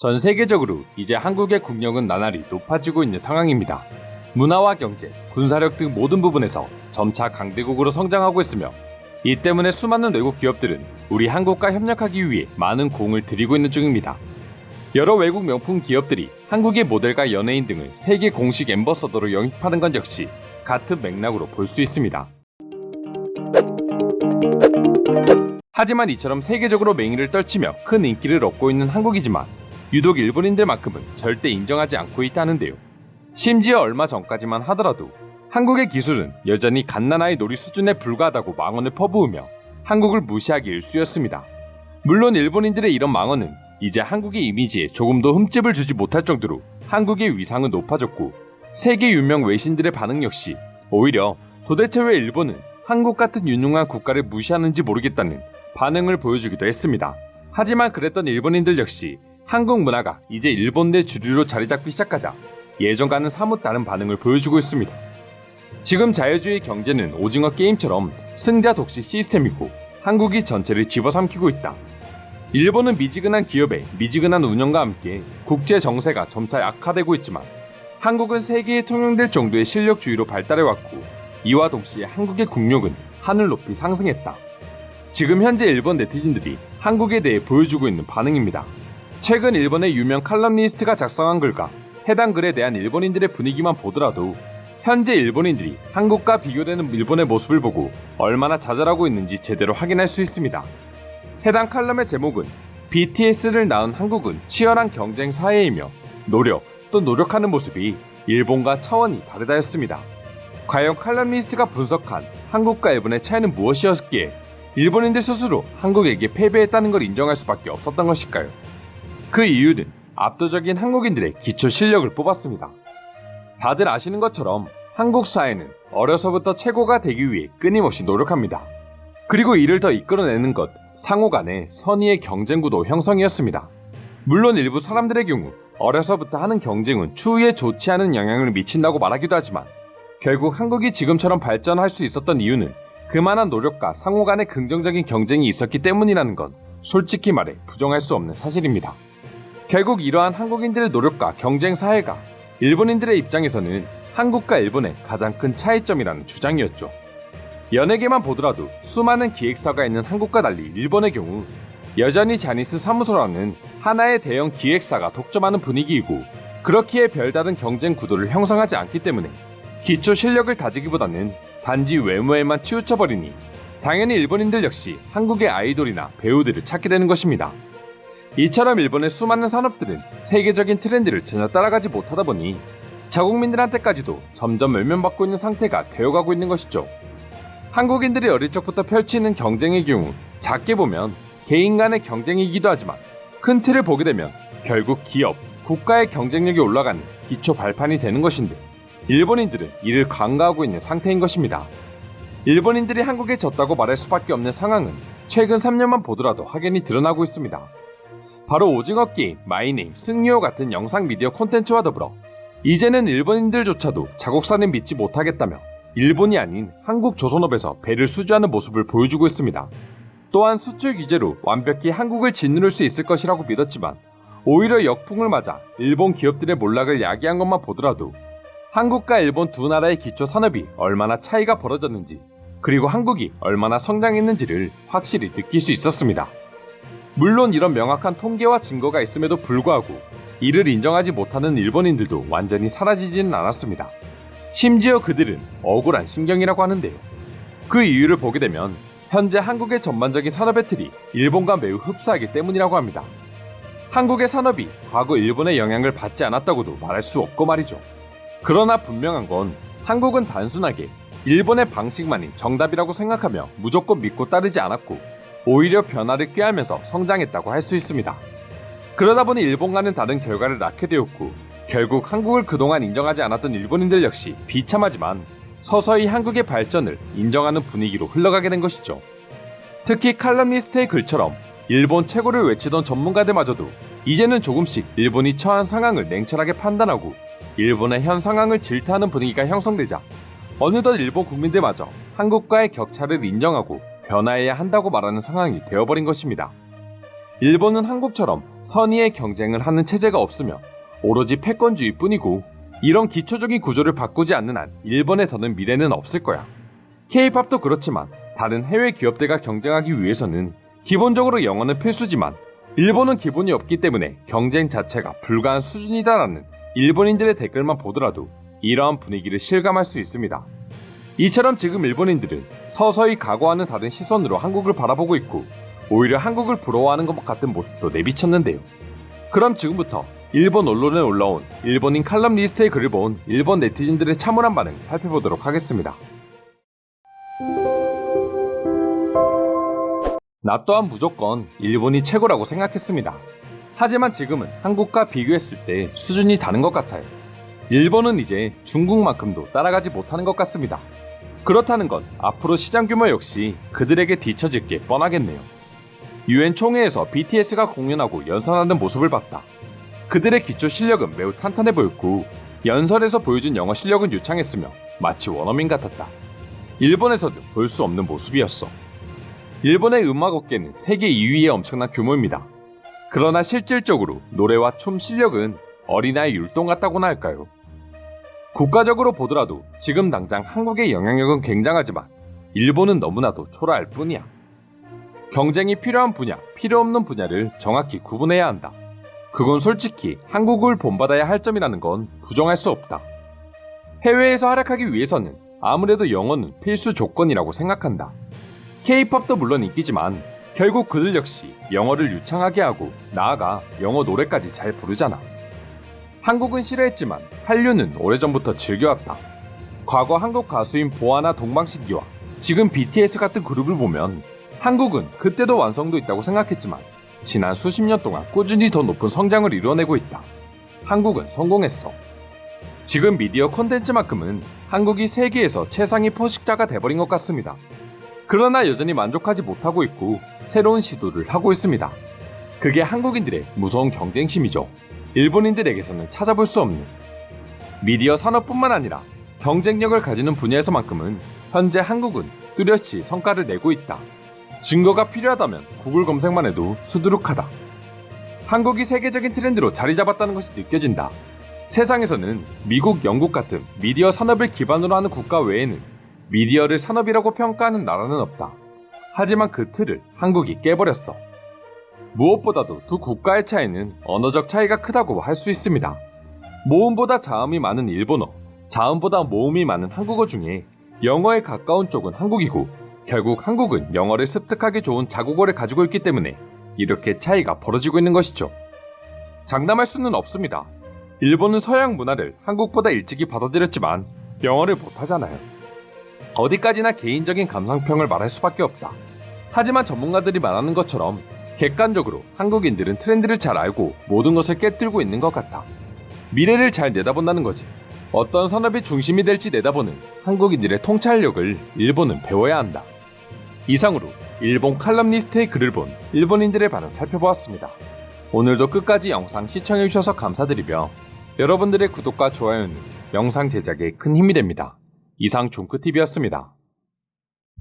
전 세계적으로 이제 한국의 국력은 나날이 높아지고 있는 상황입니다. 문화와 경제, 군사력 등 모든 부분에서 점차 강대국으로 성장하고 있으며 이 때문에 수많은 외국 기업들은 우리 한국과 협력하기 위해 많은 공을 들이고 있는 중입니다. 여러 외국 명품 기업들이 한국의 모델과 연예인 등을 세계 공식 앰버서더로 영입하는 건 역시 같은 맥락으로 볼 수 있습니다. 하지만 이처럼 세계적으로 맹위를 떨치며 큰 인기를 얻고 있는 한국이지만 유독 일본인들만큼은 절대 인정하지 않고 있다는데요. 심지어 얼마 전까지만 하더라도 한국의 기술은 여전히 갓난아이 놀이 수준에 불과하다고 망언을 퍼부으며 한국을 무시하기 일쑤였습니다. 물론 일본인들의 이런 망언은 이제 한국의 이미지에 조금도 흠집을 주지 못할 정도로 한국의 위상은 높아졌고 세계 유명 외신들의 반응 역시 오히려 도대체 왜 일본은 한국 같은 유능한 국가를 무시하는지 모르겠다는 반응을 보여주기도 했습니다. 하지만 그랬던 일본인들 역시 한국 문화가 이제 일본 내 주류로 자리 잡기 시작하자 예전과는 사뭇 다른 반응을 보여주고 있습니다. 지금 자유주의 경제는 오징어 게임처럼 승자 독식 시스템이고 한국이 전체를 집어삼키고 있다. 일본은 미지근한 기업의 미지근한 운영과 함께 국제 정세가 점차 악화되고 있지만 한국은 세계에 통용될 정도의 실력주의로 발달해왔고 이와 동시에 한국의 국력은 하늘 높이 상승했다. 지금 현재 일본 네티즌들이 한국에 대해 보여주고 있는 반응입니다. 최근 일본의 유명 칼럼니스트가 작성한 글과 해당 글에 대한 일본인들의 분위기만 보더라도 현재 일본인들이 한국과 비교되는 일본의 모습을 보고 얼마나 좌절하고 있는지 제대로 확인할 수 있습니다. 해당 칼럼의 제목은 BTS를 낳은 한국은 치열한 경쟁 사회이며 노력하는 모습이 일본과 차원이 다르다였습니다. 과연 칼럼니스트가 분석한 한국과 일본의 차이는 무엇이었기에 일본인들 스스로 한국에게 패배했다는 걸 인정할 수밖에 없었던 것일까요? 그 이유는 압도적인 한국인들의 기초 실력을 뽑았습니다. 다들 아시는 것처럼 한국 사회는 어려서부터 최고가 되기 위해 끊임없이 노력합니다. 그리고 이를 더 이끌어내는 것, 상호 간의 선의의 경쟁 구도 형성이었습니다. 물론 일부 사람들의 경우 어려서부터 하는 경쟁은 추후에 좋지 않은 영향을 미친다고 말하기도 하지만 결국 한국이 지금처럼 발전할 수 있었던 이유는 그만한 노력과 상호 간의 긍정적인 경쟁이 있었기 때문이라는 건 솔직히 말해 부정할 수 없는 사실입니다. 결국 이러한 한국인들의 노력과 경쟁 사회가 일본인들의 입장에서는 한국과 일본의 가장 큰 차이점이라는 주장이었죠. 연예계만 보더라도 수많은 기획사가 있는 한국과 달리 일본의 경우 여전히 자니스 사무소라는 하나의 대형 기획사가 독점하는 분위기이고 그렇기에 별다른 경쟁 구도를 형성하지 않기 때문에 기초 실력을 다지기보다는 단지 외모에만 치우쳐버리니 당연히 일본인들 역시 한국의 아이돌이나 배우들을 찾게 되는 것입니다. 이처럼 일본의 수많은 산업들은 세계적인 트렌드를 전혀 따라가지 못하다 보니 자국민들한테까지도 점점 외면받고 있는 상태가 되어가고 있는 것이죠. 한국인들이 어릴 적부터 펼치는 경쟁의 경우 작게 보면 개인 간의 경쟁이기도 하지만 큰 틀을 보게 되면 결국 기업, 국가의 경쟁력이 올라가는 기초 발판이 되는 것인데 일본인들은 이를 간과하고 있는 상태인 것입니다. 일본인들이 한국에 졌다고 말할 수밖에 없는 상황은 최근 3년만 보더라도 확연히 드러나고 있습니다. 바로 오징어 게임, 마이네임, 승리호 같은 영상 미디어 콘텐츠와 더불어 이제는 일본인들조차도 자국산을 믿지 못하겠다며 일본이 아닌 한국 조선업에서 배를 수주하는 모습을 보여주고 있습니다. 또한 수출 규제로 완벽히 한국을 짓누를 수 있을 것이라고 믿었지만 오히려 역풍을 맞아 일본 기업들의 몰락을 야기한 것만 보더라도 한국과 일본 두 나라의 기초 산업이 얼마나 차이가 벌어졌는지 그리고 한국이 얼마나 성장했는지를 확실히 느낄 수 있었습니다. 물론 이런 명확한 통계와 증거가 있음에도 불구하고 이를 인정하지 못하는 일본인들도 완전히 사라지지는 않았습니다. 심지어 그들은 억울한 심경이라고 하는데요. 그 이유를 보게 되면 현재 한국의 전반적인 산업의 틀이 일본과 매우 흡사하기 때문이라고 합니다. 한국의 산업이 과거 일본의 영향을 받지 않았다고도 말할 수 없고 말이죠. 그러나 분명한 건 한국은 단순하게 일본의 방식만이 정답이라고 생각하며 무조건 믿고 따르지 않았고 오히려 변화를 꾀하면서 성장했다고 할 수 있습니다. 그러다 보니 일본과는 다른 결과를 낳게 되었고 결국 한국을 그동안 인정하지 않았던 일본인들 역시 비참하지만 서서히 한국의 발전을 인정하는 분위기로 흘러가게 된 것이죠. 특히 칼럼니스트의 글처럼 일본 최고를 외치던 전문가들마저도 이제는 조금씩 일본이 처한 상황을 냉철하게 판단하고 일본의 현 상황을 질타하는 분위기가 형성되자 어느덧 일본 국민들마저 한국과의 격차를 인정하고 변화해야 한다고 말하는 상황이 되어버린 것입니다. 일본은 한국처럼 선의의 경쟁을 하는 체제가 없으며 오로지 패권주의뿐이고 이런 기초적인 구조를 바꾸지 않는 한 일본에 더는 미래는 없을 거야. K-팝도 그렇지만 다른 해외 기업들과 경쟁하기 위해서는 기본적으로 영어는 필수지만 일본은 기본이 없기 때문에 경쟁 자체가 불가한 수준이다라는 일본인들의 댓글만 보더라도 이러한 분위기를 실감할 수 있습니다. 이처럼 지금 일본인들은 서서히 과거와는 다른 시선으로 한국을 바라보고 있고 오히려 한국을 부러워하는 것 같은 모습도 내비쳤는데요. 그럼 지금부터 일본 언론에 올라온 일본인 칼럼 리스트의 글을 본 일본 네티즌들의 참혹한 반응 살펴보도록 하겠습니다. 나 또한 무조건 일본이 최고라고 생각했습니다. 하지만 지금은 한국과 비교했을 때 수준이 다른 것 같아요. 일본은 이제 중국만큼도 따라가지 못하는 것 같습니다. 그렇다는 건 앞으로 시장 규모 역시 그들에게 뒤처질 게 뻔하겠네요. UN 총회에서 BTS가 공연하고 연설하는 모습을 봤다. 그들의 기초 실력은 매우 탄탄해 보였고 연설에서 보여준 영어 실력은 유창했으며 마치 원어민 같았다. 일본에서도 볼 수 없는 모습이었어. 일본의 음악 업계는 세계 2위의 엄청난 규모입니다. 그러나 실질적으로 노래와 춤 실력은 어린아이 율동 같다고나 할까요? 국가적으로 보더라도 지금 당장 한국의 영향력은 굉장하지만 일본은 너무나도 초라할 뿐이야. 경쟁이 필요한 분야, 필요 없는 분야를 정확히 구분해야 한다. 그건 솔직히 한국을 본받아야 할 점이라는 건 부정할 수 없다. 해외에서 활약하기 위해서는 아무래도 영어는 필수 조건이라고 생각한다. K-팝도 물론 인기지만 결국 그들 역시 영어를 유창하게 하고 나아가 영어 노래까지 잘 부르잖아. 한국은 싫어했지만 한류는 오래전부터 즐겨왔다. 과거 한국 가수인 보아나 동방신기와 지금 BTS 같은 그룹을 보면 한국은 그때도 완성도 있다고 생각했지만 지난 수십 년 동안 꾸준히 더 높은 성장을 이뤄내고 있다. 한국은 성공했어. 지금 미디어 콘텐츠만큼은 한국이 세계에서 최상위 포식자가 돼버린 것 같습니다. 그러나 여전히 만족하지 못하고 있고 새로운 시도를 하고 있습니다. 그게 한국인들의 무서운 경쟁심이죠. 일본인들에게서는 찾아볼 수 없는. 미디어 산업뿐만 아니라 경쟁력을 가지는 분야에서만큼은 현재 한국은 뚜렷이 성과를 내고 있다. 증거가 필요하다면 구글 검색만 해도 수두룩하다. 한국이 세계적인 트렌드로 자리 잡았다는 것이 느껴진다. 세상에서는 미국, 영국 같은 미디어 산업을 기반으로 하는 국가 외에는 미디어를 산업이라고 평가하는 나라는 없다. 하지만 그 틀을 한국이 깨버렸어. 무엇보다도 두 국가의 차이는 언어적 차이가 크다고 할 수 있습니다. 모음보다 자음이 많은 일본어, 자음보다 모음이 많은 한국어 중에 영어에 가까운 쪽은 한국이고 결국 한국은 영어를 습득하기 좋은 자국어를 가지고 있기 때문에 이렇게 차이가 벌어지고 있는 것이죠. 장담할 수는 없습니다. 일본은 서양 문화를 한국보다 일찍이 받아들였지만 영어를 못하잖아요. 어디까지나 개인적인 감상평을 말할 수밖에 없다. 하지만 전문가들이 말하는 것처럼 객관적으로 한국인들은 트렌드를 잘 알고 모든 것을 꿰뚫고 있는 것 같아. 미래를 잘 내다본다는 거지. 어떤 산업이 중심이 될지 내다보는 한국인들의 통찰력을 일본은 배워야 한다. 이상으로 일본 칼럼니스트의 글을 본 일본인들의 반응 살펴보았습니다. 오늘도 끝까지 영상 시청해주셔서 감사드리며 여러분들의 구독과 좋아요는 영상 제작에 큰 힘이 됩니다. 이상 종크TV였습니다.